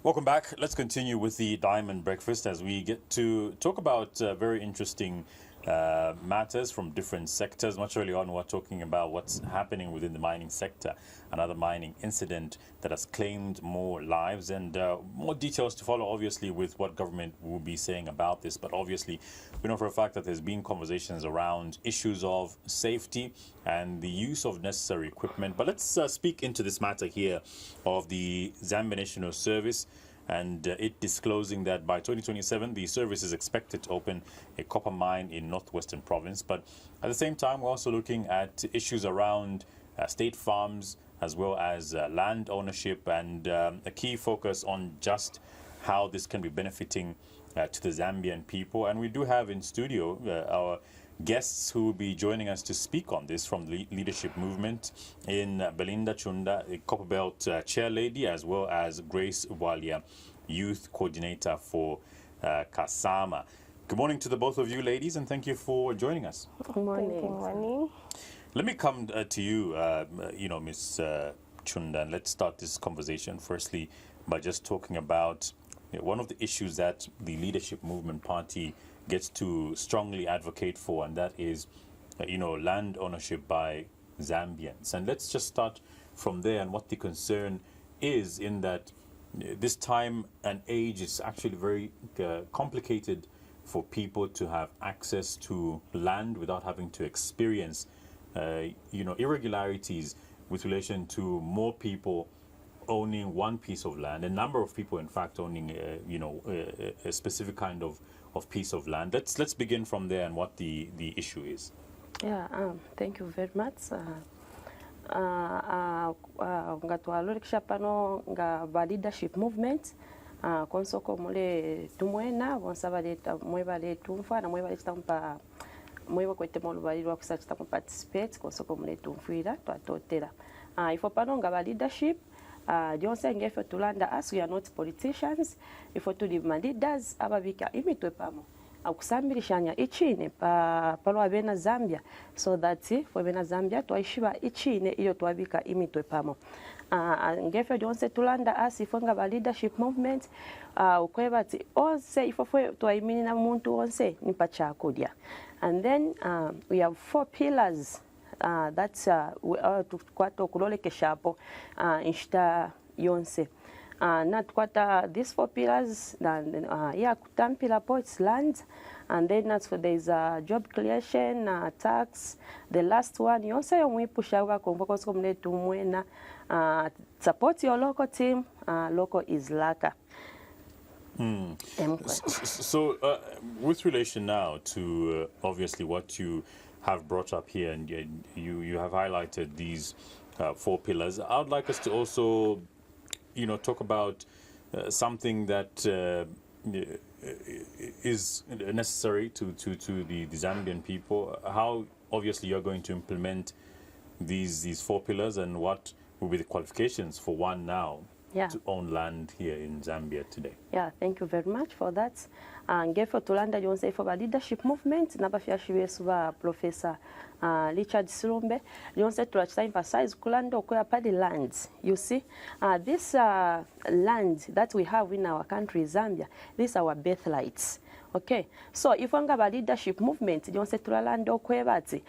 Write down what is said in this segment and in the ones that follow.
Welcome back. Let's continue with the Diamond Breakfast as we get to talk about very interesting matters from different sectors. Much earlier on, we're talking about what's happening within the mining sector, another mining incident that has claimed more lives, and more details to follow, obviously, with what government will be saying about this. But obviously, we know for a fact that there's been conversations around issues of safety and the use of necessary equipment. But let's speak into this matter here of the Zambia National Service, and it disclosing that by 2027 the service is expected to open a copper mine in northwestern province. But at the same time, we're also looking at issues around state farms as well as land ownership, and a key focus on just how this can be benefiting to the Zambian people. And we do have in studio our guests who will be joining us to speak on this from the leadership movement in Belinda Chunda, a Copperbelt chair lady, as well as Grace Walia, youth coordinator for Kasama. Good morning to the both of you ladies, and thank you for joining us. Good morning. Let me come to you, Ms. Chunda, and let's start this conversation firstly by just talking about one of the issues that the Leadership Movement Party gets to strongly advocate for, and that is, land ownership by Zambians. And let's just start from there and what the concern is in that this time and age is actually very complicated for people to have access to land without having to experience, irregularities with relation to more people owning one piece of land, a number of people, in fact, owning, a specific kind of piece of land. Let's begin from there and what the issue is. Yeah, thank you very much. Nga twalolekisha pano nga ba leadership movement konsoko mule tumwena bonsabaleta mwebale tumfa na mwebale chitampa mwebo kwete molubali lwa kusa chitampa participate konsoko mule tumfira twatotera ifo pano nga ba leadership Jonse ngefe tulanda us, we are not politicians. Ifo tuli leaders ababika imitwe pamo akusambilishanya ichine palo abena Zambia, so that for bena Zambia twaishiba ichine iyo twabika imitwe pamo. Ngefe jonse tulanda us ifo nga ba leadership movement ukwebati onse ifo twaimini na muntu onse nipacha kodya. And then we have 4 pillars. That's tukwato kulolekesha hapo inshita yonse na tukwata these 4 pillars kutampila po it's land, and then that's for there's job creation, tax. The last one yonse yomwipusha wa konvoko mletu mwena support your local team. Local is laka. So with relation now to obviously what you have brought up here, and you have highlighted these 4 pillars, I would like us to also, talk about something that is necessary to the Zambian people. How obviously you're going to implement these 4 pillars, and what will be the qualifications for one now to own land here in Zambia today? Yeah, thank you very much for that. Ngefo tulanda jonse for the leadership movement nabafyashi besu ba Professor Richard Silumbe jonse tulachita emphasize kulanda okoya padi lands. You see, this land that we have in our country, Zambia, these are our birthrights. Okay, so if we have a leadership movement, jonse tulalanda okwebati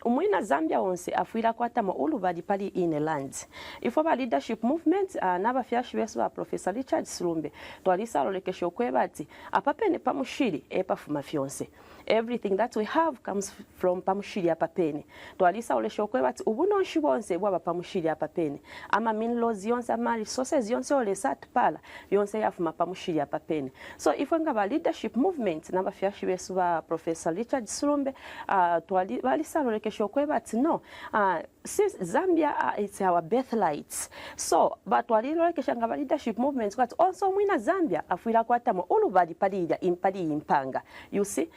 umwina Zambia onse afuira kwatamo ulubadi pali in a land. If we have a leadership movement, nabafyashi besu ba Professor Richard Silumbe twalisa lolekesho okwebati apapene pamushiri epafuma fyonse. Everything that we have comes from pamushiri apapene. Twalisa olesho okwebati ubunonshi bonse bwaba pamushiri apapene. Ama minerals yonse, ama resources yonse olesat pala yonse yafuma pamushiri apapene. So if we have a leadership movement nabafyashi besu ba Professor Richard Silumbe twalisa lolekesho okwebati no, since Zambia it's our birthrights. So but twalilolekesha nga leadership movement kwati also mwina Zambia afuira kwatamo ulubadi pali impanga. You see,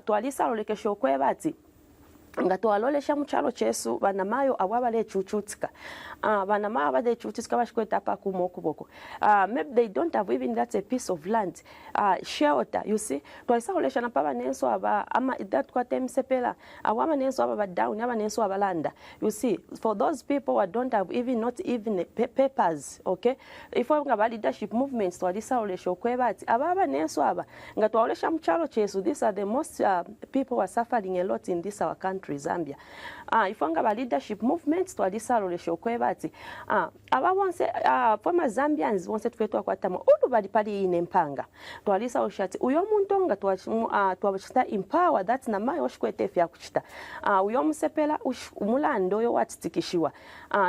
twalisa lolekesho okwebati nga twalolesha mukyalo kyesu banamayo abwabale chuchutsika banamayo abade chuchutsika bashikweta pa kuma okuboko maybe they don't have even that a piece of land shelter you see twalisa olesha na paba nenso aba ama that kwa temsepela awama nenso aba down aba nenso abalanda you see for those people who don't have even not even papers okay if we ngaba leadership movements twalisa olesha okwebati aba nenso aba nga twalesha mukyalo kyesu these are the most people who are suffering a lot in this our country Zambia ifanga ba leadership movements twalisalolesha okwebati aba bonse former Zambians bonse twetwa kwatamo ulu bali pali ine mpanga twalisa oshati uyo muntu nga twabachita empower that na mayo oshikwete fya kuchita uyo musepela umulando yo watitikishiwa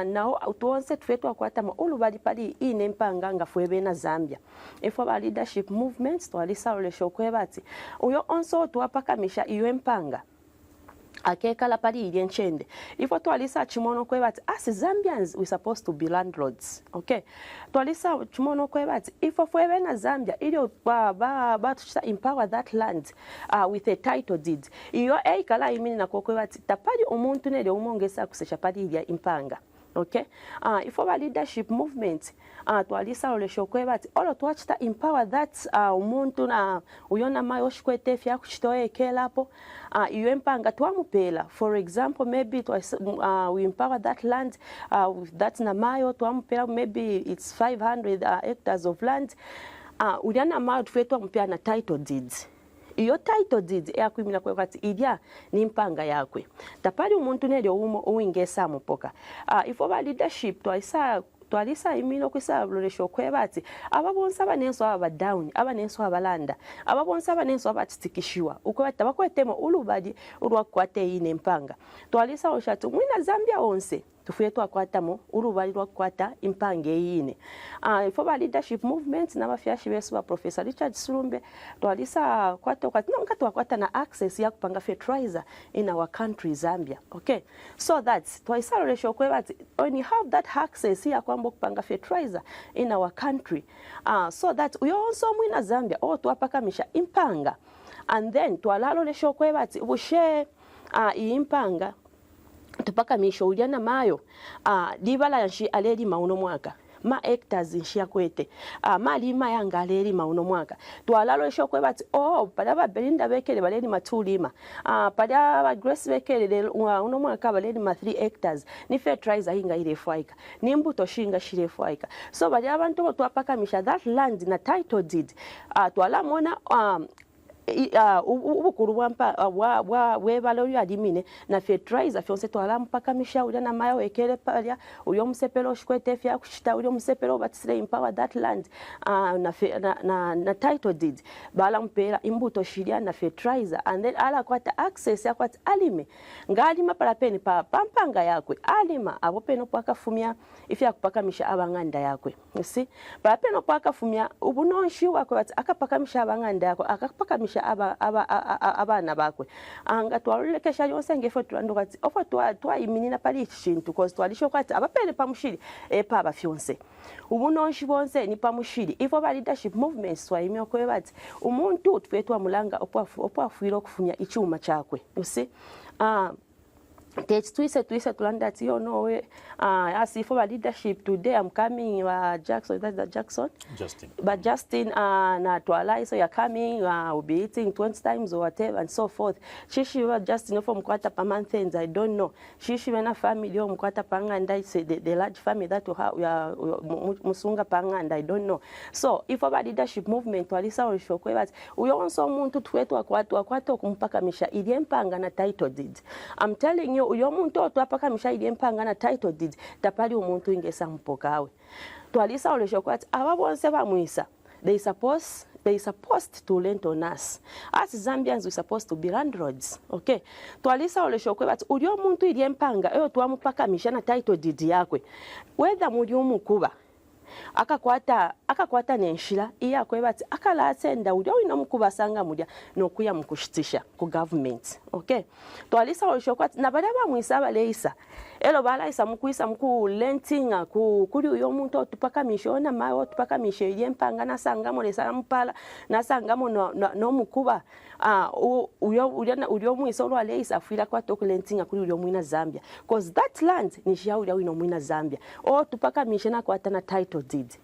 nao tuonse twetwa kwatamo ulu bali pali ine mpanga nga fwebe na Zambia ifo ba leadership movements twalisalolesha okwebati uyo onso twapakamisha iyo mpanga akekala pali ilyenchende ifo twalisa chimono kwebati as Zambians we supposed to be landlords okay twalisa chimono kwebati ifo fwebe na Zambia ilio ba tuchita empower that land with a title deed iyo ekala imini na kwebati tapali umuntu nele umongesa kusesha pali ilya impanga okay ifo ba leadership movement twalisa olesho kwebati olo twachita empower that umuntu na uyona mayo shikwete fya kuchitoe kelapo iyo empanga twamupela for example maybe we empower that land with that na mayo twamupela maybe it's 500 hectares of land uyana mayo twetwa mpya na title deeds iyo title deed yakwimira kwekati ilya ni mpanga yakwe tapali umuntu nele umo uwingesa mupoka ifo ba leadership twalisa imino kwisabulesho kwebati ababonsa abanenso aba down abanenso abalanda ababonsa abanenso abatitikishiwa ukwata bakwetemo ulubadi urwakwate ine mpanga twalisa oshatu mwina Zambia onse tufuye twakwatamo urubali rwakwata impange yine ifo ba leadership movements n'abafyashi besu ba Professor Richard Sulumbe twalisa kwata nonga twakwata na access ya kupanga fertilizer in our country Zambia okay so that twisalolesho kwebati when you have that access ya kwamba kupanga fertilizer in our country so that we also mwina Zambia twapakamisha impanga and then twalalolesho kwebati bushe impanga tupaka misho uliana mayo libala yanshi aleri mauno mwaka ma hectares nshia kwete ma lima yanga aleri mauno mwaka twalalo esho kwebati pada ba Belinda bekele baleri matulima pada ba Grace bekele uno mwaka baleri ma 3 hectares ni fertilizer hinga ile fwaika ni mbuto shinga shire fwaika so bali abantu twapaka misha that land na title deed twala mona ubukuru bwampa webalo yalimine na fertilizer fyonse twala mpaka mishauri na mayo ekele palya uyo musepelo shikwete fya kuchita uyo musepelo batisire empower that land na title deed bala mpera imbuto shiria na fertilizer and then ala kwata access ya kwata alime ngalima pala peni pampanga yakwe alima abopeno pakafumya ifya kupaka misha abanganda yakwe you see pala peno pakafumya ubunonshi wakwe akapaka misha abanganda yakwe akapaka misha abana bakwe anga twalekesha yonse ngefo twandokati ofo twayiminina pali chintu cause twalisho kwati abapele pamushiri epa abafyonse ubunonshi bonse ni pamushiri ifo ba leadership movements twayimyo kwebati umuntu twetwa mulanga opwafuiro kufunya ichuma chakwe you see twise tulanda ti no way as if for leadership today I'm coming Jackson that's Justin but Justin na twala so you're coming will be eating 20 times or whatever and so forth shishi wa Justin from kwata per month things I don't know shishi wena family yo mkwata panga and I say the large family that we have musunga panga and I don't know so if for leadership movement twalisa olishokwe but uyonso umuntu twetwa kwatwa kumpaka misha iliempanga na title deed I'm telling you uyo muntu otwapaka mishaidi empanga na title deed tapali umuntu ingesa mpokawe twalisa olesho kwati ababonse bamwisa they supposed to lend on us as Zambians we supposed to be landlords okay twalisa olesho kwati uyo muntu iliempanga eyo twamupaka misha na title deed yakwe whether muri umukuba akakwata nenshira iya kwebati akalasenda ulyo ino mukubasanga mulya nokuya mukushitisha ku government okay twalisa olshokwati nabale bamwisaba leisa elo balaisa mukuisa muku lentinga kuli uyo muntu otupaka mishona mayo otupaka mishe yempanga nasangamo lesa mpala nasangamo no mukuba ulio mwisa olwale isa afira kwa tokulentinga kuli ulio mwina Zambia because that land ni shia ulio wino mwina Zambia o tupaka mishena kwa tana title deed.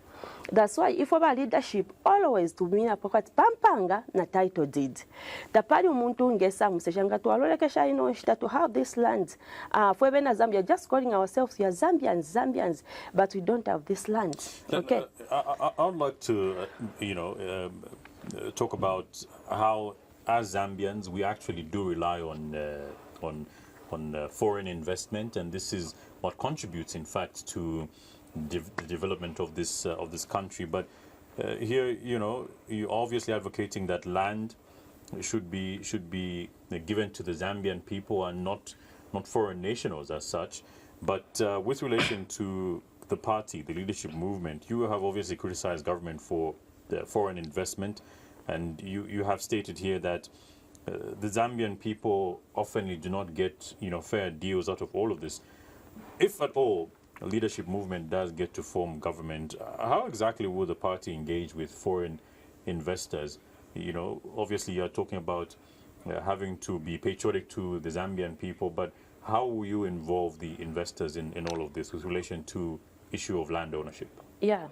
That's why if our leadership always to mean pocket pampanga na title deed. The party umuntu ngesa museshanga to alolekesha ino shita to have this land. For na Zambia, just calling ourselves we are Zambians, but we don't have this land. Okay. I would like to, talk about how, as Zambians, we actually do rely on foreign investment, and this is what contributes, in fact, to the development of this country. But here, you're obviously advocating that land should be given to the Zambian people and not foreign nationals as such. But with relation to the party, the leadership movement, you have obviously criticized government for the foreign investment, and you have stated here that the Zambian people often do not get fair deals out of all of this. If at all a leadership movement does get to form government, how exactly will the party engage with foreign investors? Obviously you're talking about having to be patriotic to the Zambian people, but how will you involve the investors in all of this with relation to issue of land ownership? Yeah.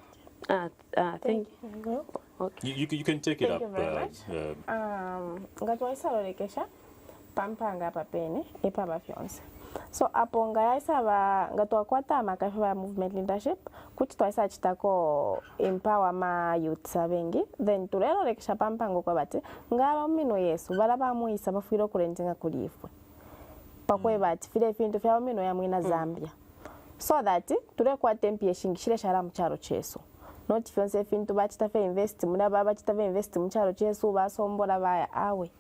Thank you. Okay. You can take it up. Thank you very much. Ngatwaisa lolekesha pampanga papene ipaba fyonse. So apo ngaisaba ngatwakwata amakafa movement leadership kuti twaisa chitako empower ma youth abengi then tulelo lekesha pampango kwa bati ngaba mino yesu balaba muisa bafiro kurentinga kulifwe pakwe bati file fintu fya mino ya mwina Zambia so that tulekwa tempi yeshingishire shara mcharo cheso not fyonse fintu bati tafe invest muna baba tafe invest mcharo cheso basombola baya awe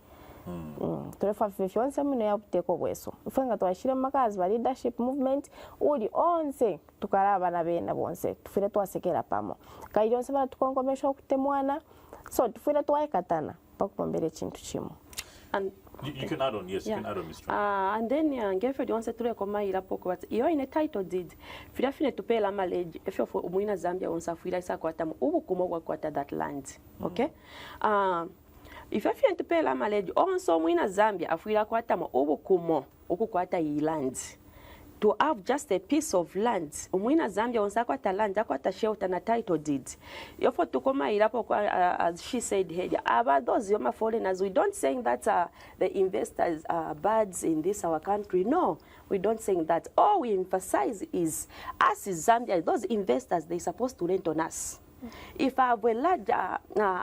tulefa fyonse mino ya kuteko bweso ufenga twashire makazi ba leadership movement uli onse tukaraba na bena bonse tufire twasekera pamo kaiyonse bala tukonkomesha okutemwana so tufire twaikatana pakupombere chintu chimo. And you can add on, yes, you can add on, Mr. And then ngefe onse tulekoma ilapo but iyo ine title deed fira fine tupela malege efyo for umwina Zambia onsa fira isa kwata ubukumo kwa kwata that land. Okay. If you want to pay la malege also mwina Zambia afuira kwata ubukumo ukukwata yi land to have just a piece of land umwina Zambia onsa kwata land akwata shelter na title deed yofo tukoma ilapo as she said here about those yoma foreigners we don't saying that the investors are bad in this our country. No, we don't saying that. All we emphasize is us Zambia, those investors, they supposed to rent on us. If I have a large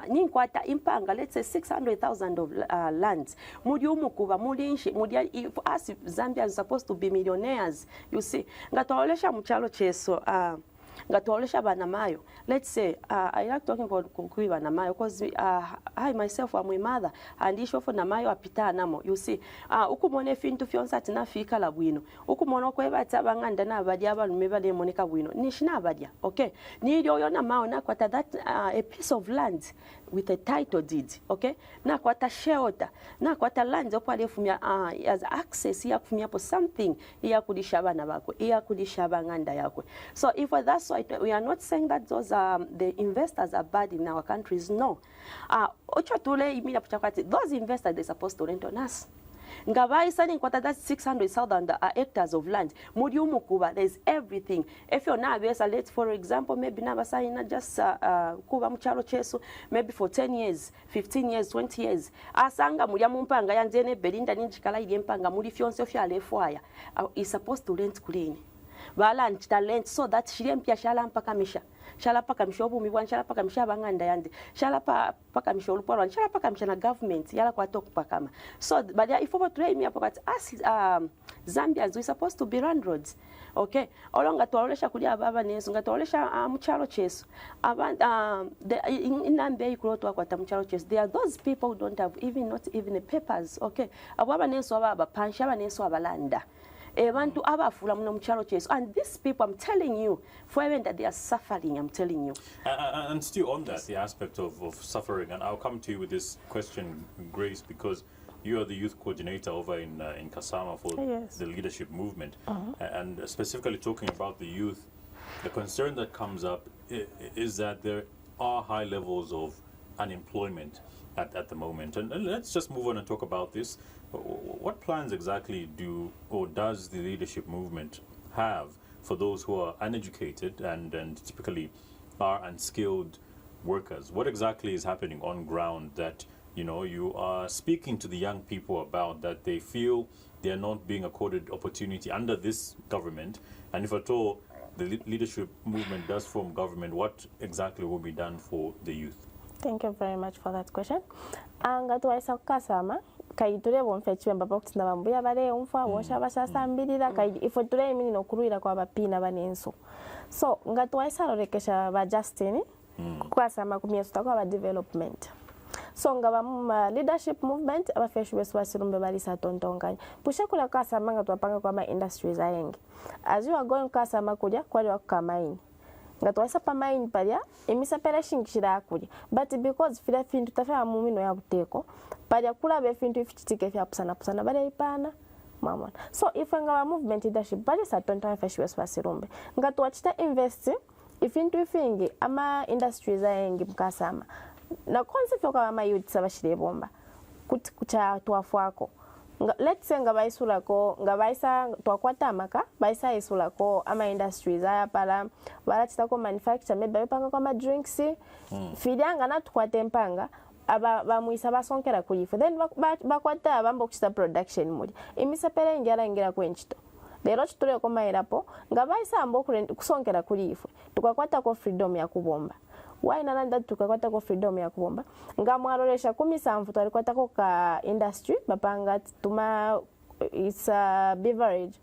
ninkwata impanga, let's say 600,000 of land, mudi umukuba mudi inshi mudi if us Zambia is supposed to be millionaires, you see ngatolesha mchalo cheso ngatolesha banamayo. Let's say I like talking about kunkui banamayo because I myself am a mother and issue for namayo apita namo. You see ukumone fintu fyonsa tina fika la bwino ukumono kweba tabanganda na badia balume bale monika bwino nishina badia. Okay, ni yo namayo na kwata that a piece of land with a title deed. Okay, na kwata shelter na kwata land opale fumia as access ya kufumia po something ya kudishaba na bako ya kudishaba nganda yako. So if that's why we are not saying that those the investors are bad in our countries. No, those investors they're supposed to rent on us. Ngabai sani kwata that 600,000 hectares of land. Mudiumu kuba there's everything. If you're now let's for example maybe na basina just kuba mchalo cheso maybe for 10 years, 15 years, 20 years. Asanga mudiamu mpanga yanzene belinda ninjikala ili mpanga mudi fyonse fya lefwaya is supposed to rent kulini. Bala talent so that shirempia shala mpaka misha shala paka mishobu mibwan shala paka misha banganda yande shala paka misholu pora shala paka misha na government yala kwa toku pakama. So but if over try me about us Zambians we supposed to be run roads. Okay, olonga tuolesha kulia baba nesu ngatuolesha mchalo chesu inambe ikuloto kwa mchalo chesu. There are those people who don't have not even the papers. Okay, ababa nesu ababa pansha aba nesu abalanda abantu abafula muno mchalo chesu, and these people I'm telling you for even that they are suffering. I'm telling you and still on that the aspect of suffering, and I'll come to you with this question, Grace, because you are the youth coordinator over in Kasama for the leadership movement. And specifically talking about the youth, the concern that comes up is that there are high levels of unemployment, at the moment. And let's just move on and talk about this. What plans exactly does the leadership movement have for those who are uneducated and typically are unskilled workers? What exactly is happening on ground that you are speaking to the young people about, that they feel they are not being accorded opportunity under this government? And if at all the leadership movement does form government, what exactly will be done for the youth? Thank you very much for that question. Ngatwaisa kukasama kaitule bomfe chimba bakutsinda bambuya bale umfa wosha bashasambirira kai ifo tule imini nokuruira kwa bapina banenso. So ngatwaisa lorekesha ba Justin kukasama kumyesuta kwa ba development. So ngaba leadership movement abafeshi beswasirumbe balisa tontonganya pushakula kasama ngatwapanga kwa ma industries ayengi. As you are going kasama kuja kwali wakamaini ngatwaisa pa mine palya emisapera shingishira kulya, but because fila fintu tafya mumino ya buteko palya kula be fintu ifitike fya pusana bale ipana mama. So if ngaba movement leadership bali sa tontonga feshi beswasirumbe ngatwachita invest ifintu ifingi ama industries ayengi mkasama na concept yoka ama youth sabashire bomba kucha twafwako. Let's say ngabaisulako ngabaisa twakwata amaka baisa isulako ama industries aya pala barachitako manufacture maybe bapanga kwa drinks fidanga na tukwate mpanga aba bamuisa basonkera kulifu then bakwata bambo kuchita production muri imisapera ingira kwenchito lero chitule ko mairapo ngabaisa ambo kusonkera kulifu tukakwata ko freedom ya kubomba. Why nalanda tukakwata ko freedom ya kubomba ngamwaroresha 10 twalikwata ko ka industry bapanga tuma it's a beverage.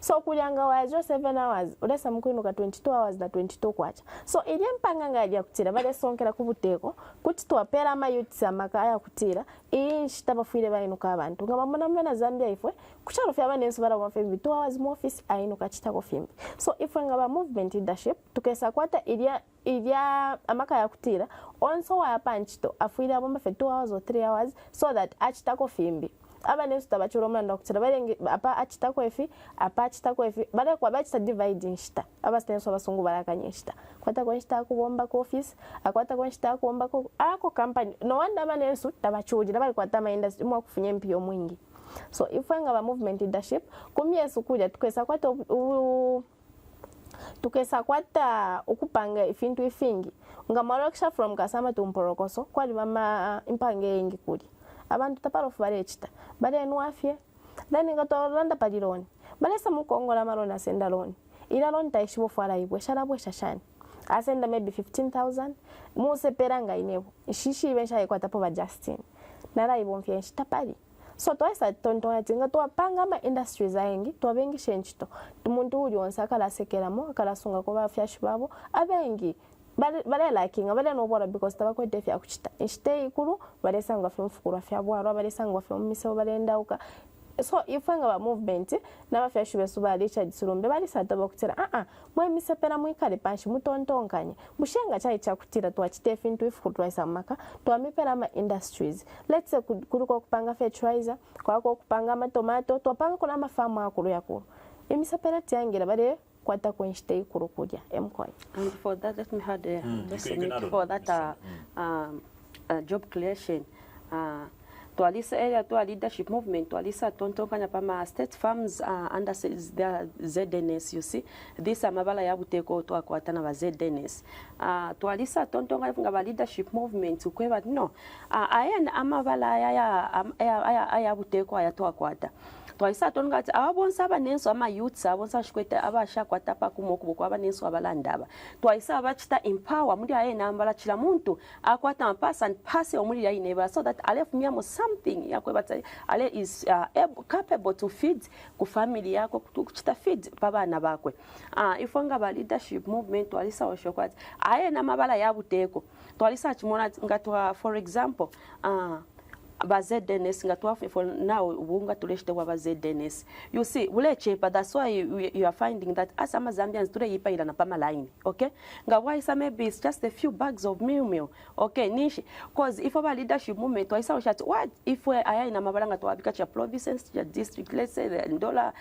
So kulyanga wajo 7 hours ulesa mkuinuka 22 hours na 22 kwacha. So ili mpanga ngaja kutira bale sonkera kubuteko kuti twapera ama youth amaka aya kutira inshita bafire bainuka abantu ngamamona mwana Zambia ifwe kucharo fya banenso bara wa 2 hours mu office ainuka chitako fimbi. So ifwe ngaba movement leadership tukesa kwata ilia amaka ya kutira onso wa panchito afuira bomba fe 2 hours or 3 hours so that achitako fimbi. Aba nenso tabachiro mwana ndokutira bale apa achitako efi bale kwa bachita dividing shita aba stenso basungu barakanyishita kwata kwa shita kubomba ko office akwata kwa shita kubomba ko ako company no wanda aba nenso tabachujira bale kwata ma industry mwa kufunye mpio mwingi. So ifanga ba movement leadership kumyesu kuja tukesa kwata ukupanga ifintu ifingi ngamarokisha from kasama tumporokoso kwali mama impange ingi kuli abantu taparo fare chita bale nuafye then ngatoranda palironi bale samukongola marona senda loni ila loni taishibo fara ibwe sharabwe shashani asenda maybe 15,000 muse peranga inevo shishi bensha ikwata po ba Justin nara ibonfye shitapali. So twaisa tontonga tinga twapanga ama industries ayengi twabengi shenchito tumuntu uli onsa kala sekeramo kala sunga ko bafyashi babo abengi bale liking bale no bora because tabakwete fya kuchita ishite ikuru bale sanga fya mfukuru fya bwaro bale sanga fya mise bale ndauka. So ifanga ba movement na bafyashi besu bali cha disurumbe bali sata bakutira mwe misepera mwikale panshi mutontonkanye mushenga chai cha kutira twachite fintu ifu twaisa maka twamipera ama industries. Let's say kuruko kupanga fertilizer kwako kupanga ama tomato twapanga kuna mafamu akuru yakuru imisepera tiangira bale kwata kwenshite ikuru kuja mkoi. And for that let me add for that job creation Twalisa area to leadership movement, Twalisa tontokanya pama state farms under their ZNS, you see. This amabala ya buteko to akwatana ba ZNS. Twalisa tontokanya ngaba leadership movement ukweba no. Aya amabala ya buteko ya to akwata. Twaisa tongati abonsa abanenso ama youths abonsa shikwete abasha kwatapa kumokubo kwa abanenso abalandaba twaisa abachita empower muri aye nambala chila muntu akwata mpasa and pass omuri ya ineba so that ale funyamo something yakwebata ale is capable to feed ku family yako kuchita feed babana bakwe ifonga ba leadership movement twalisa oshokwati aye namabala yabuteko twalisa chimona ngatwa for example ba ZNS ngatwa for now ubunga tuleshte wa ba ZNS you see uleche but that's why you are finding that as ama Zambians today yipaila na pama line okay ngawisa maybe it's just a few bags of meal okay nishi cause if our leadership movement twaisa oshat what if we aya ina mabalanga twabika cha provinces ya district let's say the dollar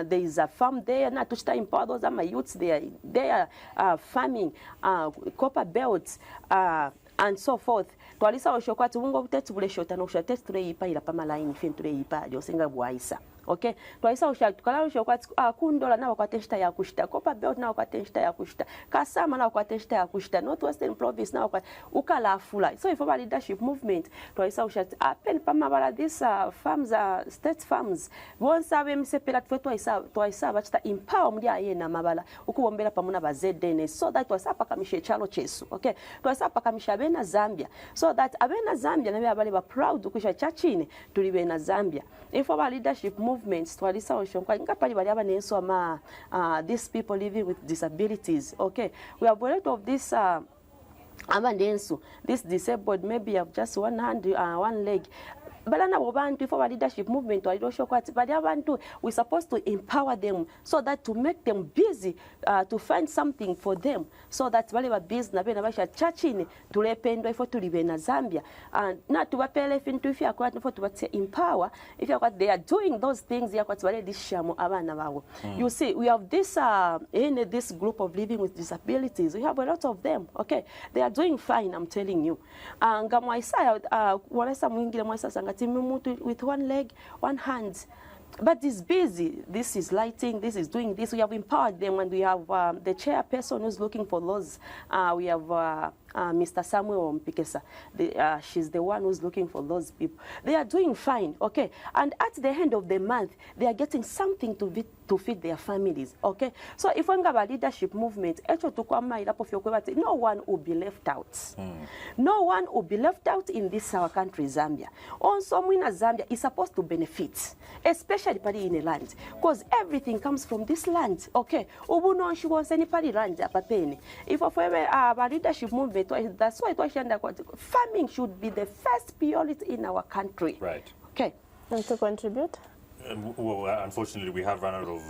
there is a farm there na tuchita empower those ama youths they are farming copper belts and so forth twalisa oshokwati bungo buteti buleshota no shatest tuleipa ila pama line fin tuleipa lyosenga bwaisa. Okay, twaisa ushatukala ushokwati kundola na wakwateshita ya kushita kopa belt na wakwateshita ya kushita kasama na wakwateshita ya kushita northwestern province na wakwat ukala fula. So if our leadership movement twaisa ushat apen pama bala this farms state farms bonsa bemsepela twaisa bachita empower muli ayena mabala ukubombera pamuna ba ZDN so that twaisa pakamisha chalo chesu. Okay, twaisa pakamisha bena Zambia so that abena Zambia na bali ba proud kusha chachine tuli bena Zambia. If our leadership movements twalisa oshonka ngapali bali abanenso ama these people living with disabilities. Okay, we have a lot of this abanenso this disabled, maybe have just one hand one leg. Balana bobantu for leadership movement walidoshokwati bali abantu we supposed to empower them so that to make them busy to find something for them so that bali ba busy na bena basha chachine tulependwa ifo tulibe na Zambia and na tubapele fintu ifya kwa ifo tubate empower if you they are doing those things yakwati bali dishamo abana bawo. You see we have this in this group of living with disabilities we have a lot of them. Okay, they are doing fine, I'm telling you. Ngamwa isa walesa mwingile mwesa sangati with one leg, one hand, but is busy. This is lighting, this is doing this. We have empowered them, and we have the chairperson who's looking for those. We have Mr. Samuel Mpikesa. She's the one who's looking for those people. They are doing fine, okay? And at the end of the month, they are getting something to feed their families, okay? So if we have a leadership movement, no one will be left out. No one will be left out in this our country, Zambia. Also, Zambia is supposed to benefit, especially in a land, because everything comes from this land, okay? Ubuno she wants any party land, if a leadership movement, that's why farming should be the first priority in our country. Right. Okay. And to contribute? Well, unfortunately, we have run out of